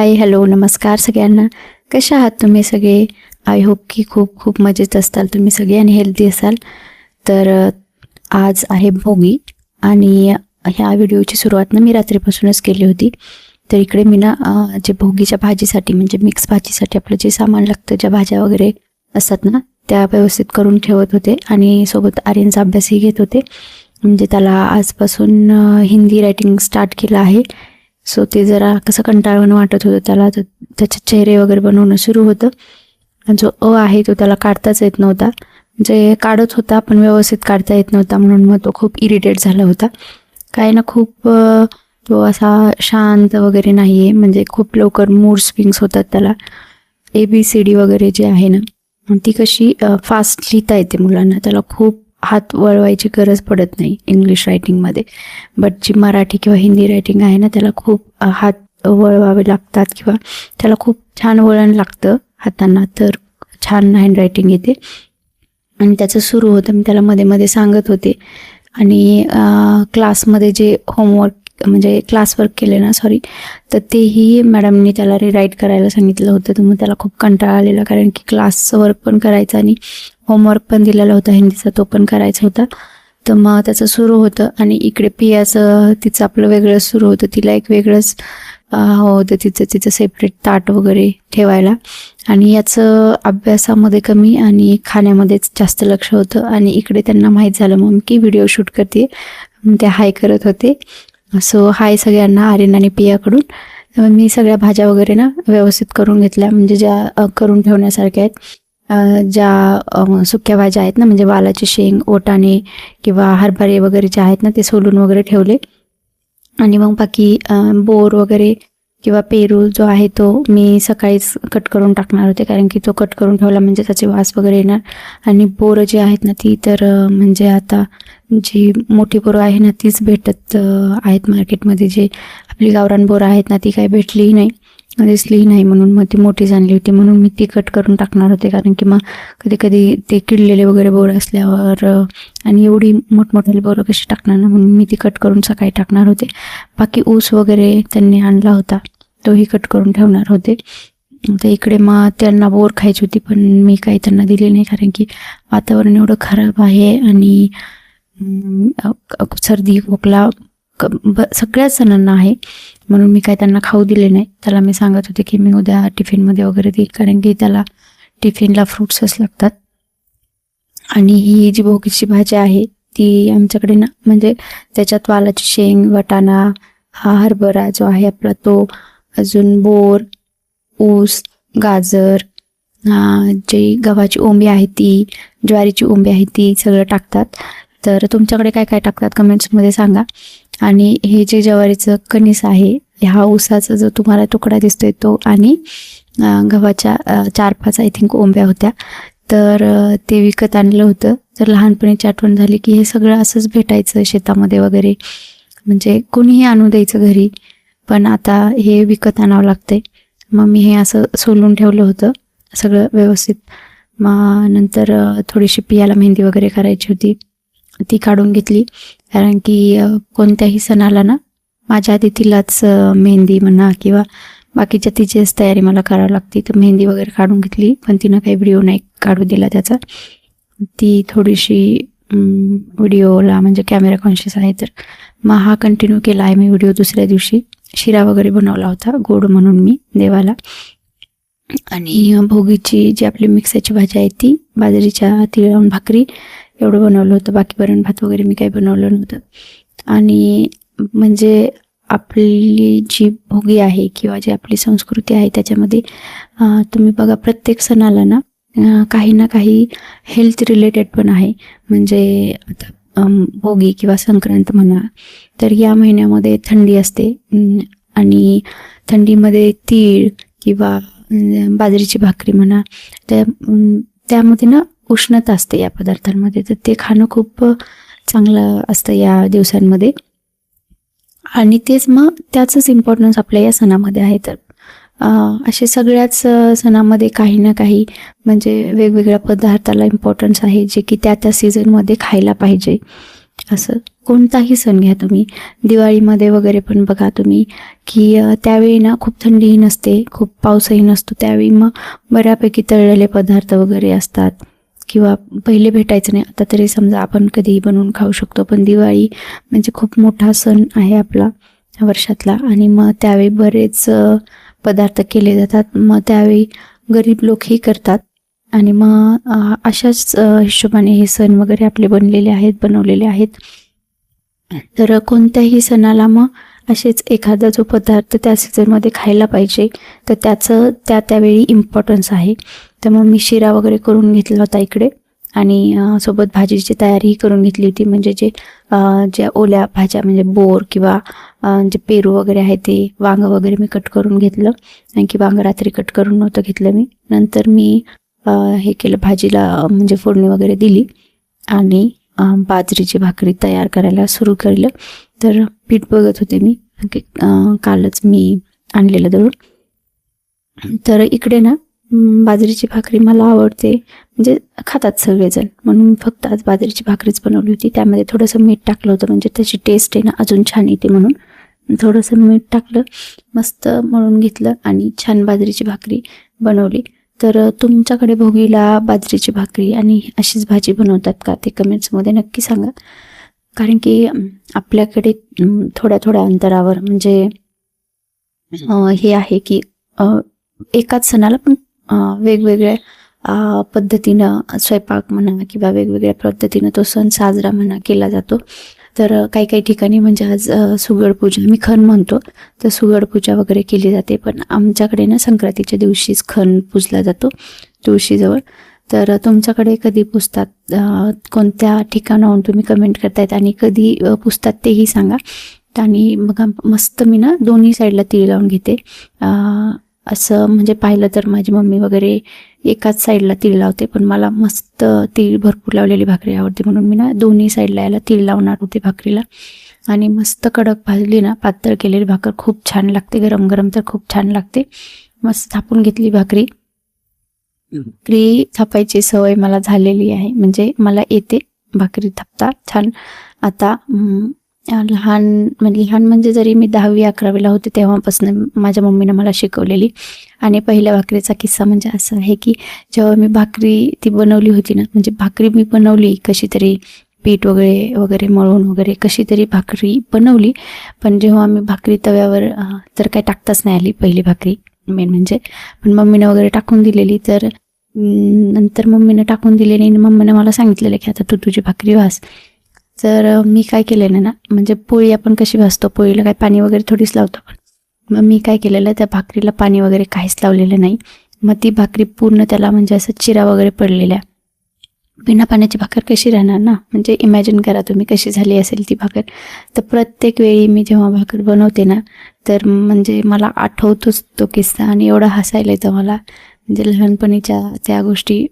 हाय, hello, नमस्कार सगळ्यांना. कशा आहात तुम्ही सगळे? आय होप की खूप खूप मजेत असताल तुम्ही सगळे आणि हेल्दी असाल. तर आज आहे भोगी आणि ह्या व्हिडिओची सुरुवात मी रात्रीपासूनच केली होती. तर इकडे मी जे भोगीच्या भाजीसाठी म्हणजे मिक्स भाजीसाठी आपलं जे सामान लागतं, ज्या भाज्या वगैरे असतात ना, त्या व्यवस्थित करून ठेवत होते आणि सोबत आर्यनचा अभ्यासही घेत होते. म्हणजे त्याला आजपासून हिंदी रायटिंग स्टार्ट केलं आहे. सो ते जरा कसं कंटाळवाणं वाटत होतं त्याला, तर त्याचे चेहरे वगैरे बनवणं सुरू होतं. आणि जो आहे तो त्याला काढताच येत नव्हता. म्हणजे काढत होता पण व्यवस्थित काढता येत नव्हता, म्हणून मग तो खूप इरिटेट झाला होता. काय ना खूप तो असा शांत वगैरे नाही आहे, म्हणजे खूप लवकर मूड स्विंग्स होतात त्याला. ABCD वगैरे जे आहे ना, ती कशी फास्ट लिहिता येते मुलांना, त्याला खूप हात वळवायची गरज पडत नाही इंग्लिश रायटिंगमध्ये. बट जी मराठी किंवा हिंदी रायटिंग आहे ना, त्याला खूप हात वळवावे लागतात किंवा त्याला खूप छान वळण लागतं हातांना, तर छान हँड रायटिंग येते. आणि त्याचं सुरू होतं, मी त्याला मध्ये मध्ये सांगत होते. आणि क्लासमध्ये जे होमवर्क म्हणजे क्लासवर्क केले ना, तर तेही मॅडमनी त्याला रिराईट करायला सांगितलं होतं. तर मग त्याला खूप कंटाळा आलेला, कारण की क्लासचं वर्क पण करायचं आणि होमवर्क पण दिलेला होता हिंदीचा, तो पण करायचा होता. तर मग त्याचं सुरू होतं. आणि इकडे पियाचं तिचं आपलं वेगळं सुरू होतं, तिला एक वेगळंच होतं तिचं सेपरेट ताट वगैरे ठेवायला. आणि याचं अभ्यासामध्ये कमी आणि खाण्यामध्येच जास्त लक्ष होतं. आणि इकडे त्यांना माहीत झालं मग की व्हिडिओ शूट करते, ते हाय करत होते. सो हाय सगळ्यांना आर्यन आणि पियाकडून. मी सगळ्या भाज्या वगैरे व्यवस्थित करून घेतल्या, म्हणजे ज्या करून ठेवण्यासारख्या आहेत. ज्या सुक्या भाज्या आहेत ना, म्हणजे वालाची शेंग, वाटाणे किंवा हरभरे वगैरे जे आहेत ना, ते सोलून वगैरे ठेवले. आणि मग बाकी बोर वगैरे किंवा पेरू जो आहे तो मी सकाळीच कट करून टाकणार होते, कारण की तो कट करून ठेवला म्हणजे त्याचे वास वगैरे येणार. आणि बोरं जी आहेत ना, ती तर म्हणजे आता जी मोठी बोरं आहे ना, तीच भेटत आहेत मार्केटमध्ये. जे आपली गावरान बोरं आहेत ना, ती काही भेटलीही नाही, दिसलीही नाही, म्हणून मग ती मोठी आणली होती, म्हणून मी ती कट करून टाकणार होते. कारण की मग कधी कधी ते किडलेले वगैरे बोरं असल्यावर आणि एवढी मोठमोठे बोरं कशी टाकणार ना, म्हणून मी ती कट करून सकाळी टाकणार होते. बाकी ऊस वगैरे त्यांनी आणला होता, तोही कट करून ठेवणार होते. तर इकडे मग त्यांना बोर खायची होती, पण मी काही त्यांना दिले नाही, कारण की वातावरण एवढं खराब आहे आणि सर्दी खोकला सगळ्याच जणांना आहे, म्हणून मी काही त्यांना खाऊ दिले नाही. त्याला मी सांगत होते की मी उद्या टिफिनमध्ये वगैरे देईल, कारण की त्याला टिफिनला फ्रुट्सच लागतात. आणि ही जी भोगीची भाजी आहे ती आमच्याकडे ना, म्हणजे त्याच्यात वालाची शेंग, वाटाणा, हा हरभरा जो आहे आपला तो, अजून बोर, ऊस, गाजर, जी गव्हाची ओंबी आहे ती, ज्वारीची ओंबी आहे ती, सगळं टाकतात. तर तुमच्याकडे काय काय टाकतात कमेंट्समध्ये सांगा. आणि हे जे ज्वारीचं कणीस आहे, हा ऊसाचा जो तुम्हाला तुकडा दिसतोय तो, आणि गव्हाच्या 4-5 आय थिंक ओंब्या होत्या, तर ते विकत आणलं होतं. तर लहानपणीची आठवण झाली की हे सगळं असंच भेटायचं शेतामध्ये वगैरे, म्हणजे कोणीही आणू द्यायचं घरी, पण आता हे विकत आणावं लागतंय. मग मी हे असं सोलून ठेवलं होतं सगळं व्यवस्थित. मग नंतर थोडीशी पियाला मेहंदी वगैरे करायची होती, ती काढून घेतली, कारण की कोणत्याही सणाला ना माझ्या आधी तिलाच मेहंदी म्हणा किंवा बाकीच्या तिचीच तयारी मला करावी लागते. तर मेहंदी वगैरे काढून घेतली, पण तिनं काही व्हिडिओ नाही काढू दिला त्याचा. ती थोडीशी व्हिडिओला म्हणजे कॅमेरा कॉन्शियस आहे, तर मग हा कंटिन्यू केला आहे मी व्हिडिओ. दुसऱ्या दिवशी शिरा वगैरे बनवला होता गोड म्हणून मी देवाला. आणि भोगीची जी आपली मिक्साची भाजी आहे ती बाजरीच्या तीळ लावून भाकरी एवढं बनवलं होतं. बाकी वरण भात वगैरे मी काही बनवलं नव्हतं. आणि म्हणजे आपली जी भोगी आहे किंवा जी आपली संस्कृती आहे त्याच्यामध्ये तुम्ही बघा, प्रत्येक सणाला ना काही ना काही हेल्थ रिलेटेड पण आहे. म्हणजे आता भोगी किंवा संक्रांत म्हणा, तर या महिन्यामध्ये थंडी असते आणि थंडीमध्ये तीळ किंवा बाजरीची भाकरी म्हणा, त्यामध्ये ना उष्णता असते या पदार्थांमध्ये, तर ते खाणं खूप चांगलं असतं या दिवसांमध्ये. आणि तेच मग त्याचंच इम्पॉर्टन्स आपल्या या सणामध्ये आहे. तर असे सगळ्याच सणामध्ये काही ना काही म्हणजे वेगवेगळ्या पदार्थाला इम्पॉर्टन्स आहे, जे की त्या सीझनमध्ये खायला पाहिजे. असं कोणताही सण घ्या तुम्ही, दिवाळीमध्ये वगैरे पण बघा तुम्ही की त्यावेळी ना खूप थंडीही नसते, खूप पाऊसही नसतो, त्यावेळी मग बऱ्यापैकी तळलेले पदार्थ वगैरे असतात किंवा पहिले भेटायचं नाही, आता तरी समजा आपण कधीही बनवून खाऊ शकतो. पण दिवाळी म्हणजे खूप मोठा सण आहे आपला वर्षातला, आणि मग त्यावेळी बरेच पदार्थ केले जातात. मग त्यावेळी गरीब लोकही करतात, आणि मग अशाच हिशोबाने हे सण वगैरे आपले बनवलेले आहेत. तर कोणत्याही सणाला मग असेच एखादा जो पदार्थ त्या सीझनमध्ये खायला पाहिजे, तर त्याचं त्यावेळी इम्पॉर्टन्स आहे. तर मग मी शिरा वगैरे करून घेतला होता इकडे, आणि सोबत भाजीची तयारीही करून घेतली होती. म्हणजे ज्या ओल्या भाज्या म्हणजे बोर किंवा जे पेरू वगैरे आहे ते, वांगं वगैरे मी कट करून घेतलं, कारण की वांगं रात्री कट करून नव्हतं घेतलं मी. नंतर मी हे केलं, भाजीला म्हणजे फोडणी वगैरे दिली आणि बाजरीची भाकरी तयार करायला सुरू केलं. तर पीठ बघत होते मी, कालच मी आणलेलं दळून. तर इकडे ना बाजरीची भाकरी मला आवडते, म्हणजे खातात सगळेजण, म्हणून फक्त आज बाजरीची भाकरीच बनवली होती. त्यामध्ये थोडंसं मीठ टाकलं होतं, म्हणजे त्याची टेस्ट आहे ना अजून छान येते, म्हणून थोडंसं मीठ टाकलं, मस्त मळून घेतलं आणि छान बाजरीची भाकरी बनवली. तर तुमच्याकडे भोगीला बाजरीची भाकरी आणि अशीच भाजी बनवतात का, ते कमेंट्समध्ये नक्की सांगा. कारण की आपल्याकडे थोड्या थोड्या अंतरावर म्हणजे हे आहे की एकाच सणाला पण वेगवेगळ्या पद्धतीनं स्वयंपाक म्हणा किंवा वेगवेगळ्या पद्धतीनं तो सण साजरा म्हणा केला जातो. तर काही काही ठिकाणी म्हणजे आज सुगड पूजा, मी खण म्हणतो, तर सुगड पूजा वगैरे केली जाते. पण आमच्याकडे ना संक्रांतीच्या दिवशीच खण पूजला जातो तुळशीजवळ. तर तुमच्याकडे कधी पुजतात, कोणत्या ठिकाणाहून तुम्ही कमेंट करतायत आणि कधी पुजतात तेही सांगा. आणि मग मस्त मी ना दोन्ही साईडला तीळ लावून घेते. असं म्हणजे पाहिलं तर माझी मम्मी वगैरे एकाच साईडला तीळ लावते, पण मला मस्त तीळ भरपूर लावलेली भाकरी आवडते, म्हणून मी ना दोन्ही साईडला याला तीळ लावणार होते भाकरीला. आणि मस्त कडक भाजली ना पातळ केलेली भाकर खूप छान लागते, गरम गरम तर खूप छान लागते. मस्त थापून घेतली भाकरी. भाकरी थापायची सवय मला झालेली आहे, म्हणजे मला येते भाकरी थापता छान. आता लहान म्हणजे जरी मी 10वी-11वीला होते तेव्हापासून माझ्या मम्मीनं मला शिकवलेली. आणि पहिल्या भाकरीचा किस्सा म्हणजे असा आहे की जेव्हा मी भाकरी ती बनवली होती ना, म्हणजे भाकरी मी बनवली कशी तरी, पीठ वगैरे मळून वगैरे कशी तरी भाकरी बनवली. पण जेव्हा मी भाकरी तव्यावर तर काही टाकताच नाही आली पहिली भाकरी मेन म्हणजे, पण मम्मीनं वगैरे टाकून दिलेली. तर नंतर मम्मीनं टाकून दिलेली आणि मम्मीनं मला सांगितलेलं की आता तू तुझी भाकरी भाज. तर मी काय केलेलं ना, म्हणजे पोळी आपण कशी भाजतो, पोळीला काय पाणी वगैरे थोडीच लावतो आपण, मग मी काय केलेलं त्या भाकरीला पाणी वगैरे काहीच लावलेलं नाही. मग ती भाकरी पूर्ण त्याला म्हणजे असं चिरा वगैरे पडलेल्या, बिना पाण्याची भाकर कशी राहणार ना, म्हणजे इमॅजिन करा तुम्ही कशी झाली असेल ती भाकर. तर प्रत्येक वेळी मी जेव्हा भाकर बनवते ना, तर म्हणजे मला आठवतोच तो किस्सा आणि एवढा हसायला येतं मला. म्हणजे लहानपणीच्या त्या गोष्टी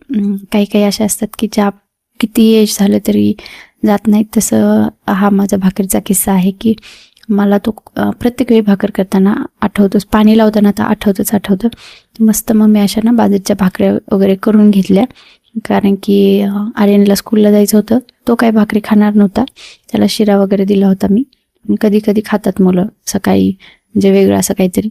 काही काही अशा असतात की ज्या किती एज झालं तरी जात नाहीत. तसं हा माझा भाकरीचा किस्सा आहे की मला तो प्रत्येक वेळी भाकर करताना आठवतोच, पाणी लावताना तर आठवतं. मस्त मग मी अशा ना बाजरीच्या भाकऱ्या वगैरे करून घेतल्या, कारण की आर्यनला स्कूलला जायचं होतं, तो काय भाकरी खाणार नव्हता, त्याला शिरा वगैरे दिला होता मी. कधी कधी खातात मुलं सकाळी म्हणजे वेगळं असं काहीतरी.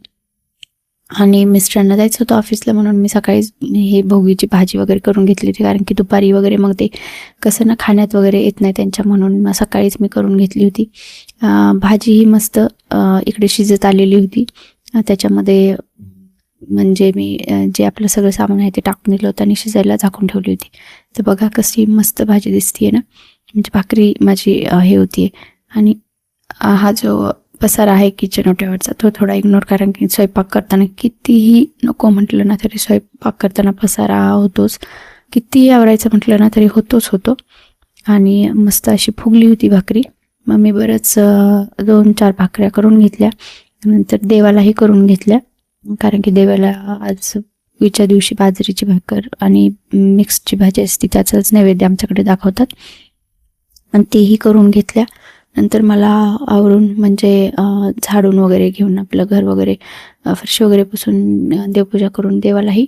आणि मिस्टरांना जायचं होतं ऑफिसला, म्हणून मी सकाळी हे भोगीची भाजी वगैरे करून घेतली होती, कारण की दुपारी वगैरे मग ते कसं ना खाण्यात वगैरे येत नाही त्यांच्या, म्हणून मग सकाळीच मी करून घेतली होती. भाजी ही मस्त इकडे शिजत आलेली होती. त्याच्यामध्ये म्हणजे मी जे आपलं सगळं सामान आहे ते टाकून दिलं होतं आणि शिजायला झाकून ठेवली होती. तर बघा कशी मस्त भाजी दिसतीये ना, म्हणजे भाकरी माझी हे होती. आणि हा जो पसारा आहे किचन ओट्यावरचा तो थोडा इग्नोर, कारण की स्वयंपाक करताना कितीही नको म्हटलं ना तरी स्वयंपाक करताना पसारा होतोच, कितीही आवरायचं म्हटलं ना तरी होतो. आणि मस्त अशी फुगली होती भाकरी. मग मी बरंच 2-4 भाकऱ्या करून घेतल्या, नंतर देवालाही करून घेतल्या, कारण की देवाला आज विच्या दिवशी बाजरीची भाकर आणि मिक्सची भाजी असते त्याचाच नैवेद्य आमच्याकडे दाखवतात, आणि तेही करून घेतल्या. नंतर मला आवरून म्हणजे झाडून वगैरे घेऊन आपलं घर वगैरे फरशी वगैरे पुसून देवपूजा करून देवालाही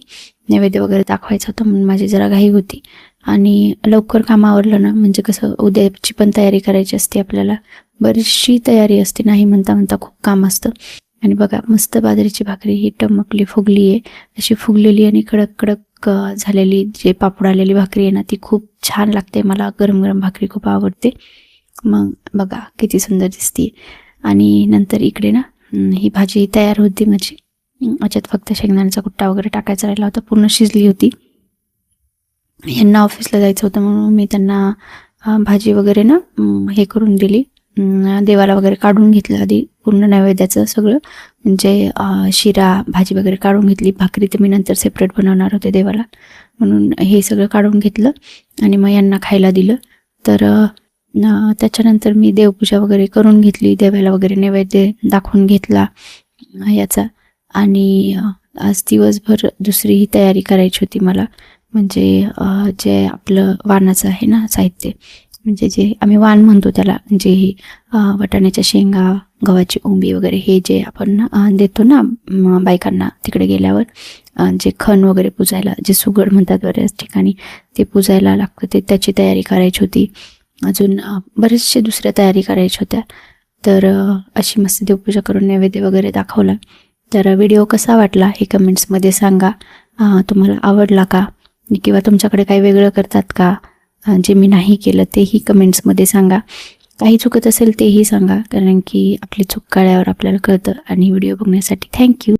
नैवेद्य वगैरे दाखवायचा होता, म्हणून माझी जरा घाई होती. आणि लवकर काम आवरलं ना म्हणजे कसं उद्याची पण तयारी करायची असते आपल्याला, बरीचशी तयारी असते, नाही म्हणता म्हणता खूप काम असतं. आणि बघा मस्त बाजरीची भाकरी ही टमकली फुगली आहे, अशी फुगलेली आणि कडक कडक झालेली जे पापड आलेली भाकरी आहे ना ती खूप छान लागते. मला गरम गरम भाकरी खूप आवडते. मग बघा किती सुंदर दिसते. आणि नंतर इकडे ना ही भाजी तयार होती माझी. याच्यात फक्त शेंगदाण्याचा कुट्टा वगैरे टाकायचा राहिला होता, पूर्ण शिजली होती. यांना ऑफिसला जायचं होतं म्हणून मी त्यांना भाजी वगैरे ना हे करून दिली, देवाला वगैरे काढून घेतलं आधी पूर्ण नैवेद्याचं सगळं, म्हणजे शिरा भाजी वगैरे काढून घेतली. भाकरी तर मी नंतर सेपरेट बनवणार होते देवाला, म्हणून हे सगळं काढून घेतलं आणि मग यांना खायला दिलं. तर त्याच्यानंतर मी देवपूजा वगैरे करून घेतली, देवाला वगैरे नैवेद्य दाखवून घेतला याचा. आणि आज दिवसभर दुसरी ही तयारी करायची होती मला, म्हणजे जे आपलं वाणाचं आहे ना साहित्य, म्हणजे जे आम्ही वाण म्हणतो त्याला, जे वाटाण्याच्या शेंगा, गव्हाची ओंबी वगैरे हे जे आपण देतो ना बायकांना तिकडे गेल्यावर, जे खण वगैरे पुजायला, जे सुगड म्हणतात बऱ्याच ठिकाणी, ते पुजायला लागतं, ते त्याची तयारी करायची होती. अजून बरेचसे दुसऱ्या तयारी करायच्या होत्या. तर अशी मस्त देवपूजा करून नैवेद्य वगैरे दाखवला. तर व्हिडिओ कसा वाटला हे कमेंट्समध्ये सांगा. तुम्हाला आवडला का, किंवा तुमच्याकडे काही वेगळं करतात का जे मी नाही केलं तेही कमेंट्समध्ये सांगा. काही चुकत असेल तेही सांगा, कारण की आपली चूक कळल्यावर आपल्याला कळतं. आणि व्हिडिओ बघण्यासाठी थँक्यू.